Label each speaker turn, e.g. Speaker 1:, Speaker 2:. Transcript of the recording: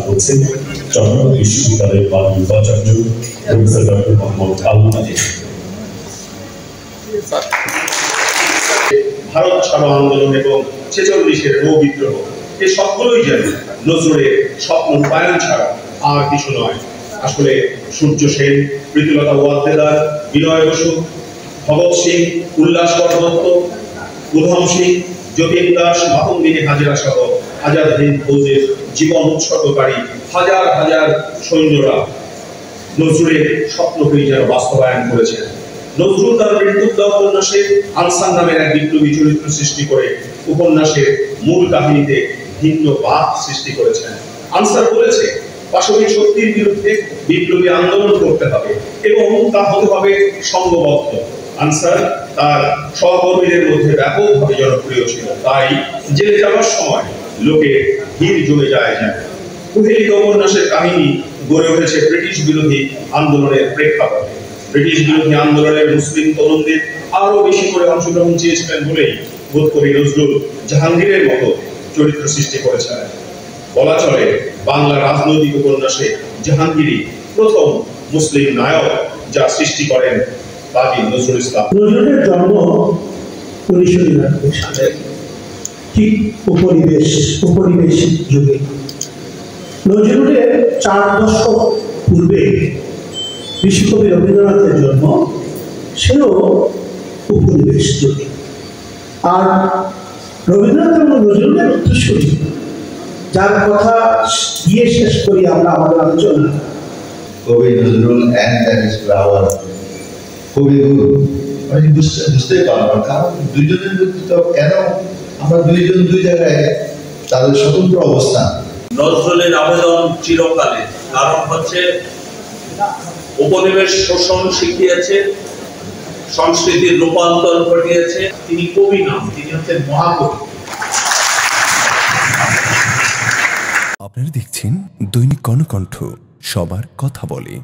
Speaker 1: করছেন চট্টগ্রাম বিশ্ববিদ্যালয়ের মাননীয় উপাচার্য প্রফেসর ডক্টর মোহাম্মদ আবু আজিজ।
Speaker 2: ভারত ছাড়ো আন্দোলন এবং 46-এর নৌ বিদ্রোহ, এই সবগুলোই যেন নজরুলের স্বপ্ন রূপায়ণ ছাড়া আর কিছু নয়। আসলে সূর্য সেন, প্রীতিলতা ওয়াদ্দেদার, বিনয় বসু, ভগৎ সিং, উল্লাসকর দত্ত, উধম সিং, যতীন দাস, মাতঙ্গিনী হাজরা সহ আজাদ হিন্দ ফৌজের জীবন উৎসর্গকারী হাজার হাজার সৈন্যরা নজরুলের স্বপ্নকেই যেন বাস্তবায়ন করেছেন। নজরুল তার মৃত্যুদ্দাহ উপন্যাসে আনসার নামের এক বিপ্লবী চরিত্র সৃষ্টি করে উপন্যাসের মূল কাহিনীতে ভিন্ন বাঁক সৃষ্টি করেছেন। আনসার বলেছে, পাশবিক শক্তির বিরুদ্ধে বিপ্লবী আন্দোলন করতে হবে এবং তা হতে হবে সংঘবদ্ধ। আনসার তার সহকর্মীদের মধ্যে ব্যাপকভাবে জনপ্রিয় ছিল, তাই জেলে যাওয়ার সময় লোকে ভিড় জমে যায়। কুহেলিকা উপন্যাসের কাহিনী গড়ে উঠেছে ব্রিটিশ বিরোধী আন্দোলনের প্রেক্ষাপটে। ব্রিটিশ বিরোধী আন্দোলনের মুসলিম তরুণদের আরো বেশি করে অংশগ্রহণ চেয়েছিলেন বলেই বোধ করি নজরুল জাহাঙ্গীরের মতো চরিত্র সৃষ্টি করেছেন। বলা চলে বাংলা রাজনৈতিক উপন্যাসে জাহাঙ্গীরই প্রথম মুসলিম নায়ক, যা সৃষ্টি করেন কাজী নজরুল ইসলাম।
Speaker 3: নজরুলের জন্ম 1999 সালে, ঠিক উপনিবেশ যুগে। নজরুলের 4 দশক পূর্বে বিশ্বকবি রবীন্দ্রনাথের জন্ম, সেও উপনিবেশ যুগে। আর রবীন্দ্রনাথ এবং নজরুলের উত্তরসূরি, যার কথা দিয়ে শেষ করি আমরা আমাদের আলোচনা,
Speaker 4: কবি Nazrul and that is flower কবিগুরু। আমি বুঝতে পারবো, কারণ দুইজনের মধ্যে তো কেন আমরা দুইজন দুই জায়গায়, তাদের স্বতন্ত্র অবস্থান।
Speaker 5: নজরুলের আবেদন চিরকালে, কারণ হচ্ছে উপনিবেশ শোষণ শিখিয়েছে, সংস্কৃতির রূপান্তর ঘটিয়েছে। তিনি কবি নাম, তিনি হচ্ছেন মহাকবি।
Speaker 6: আপনারা দেখছেন দৈনিক কর্ণকণ্ঠ, সবার কথা বলে।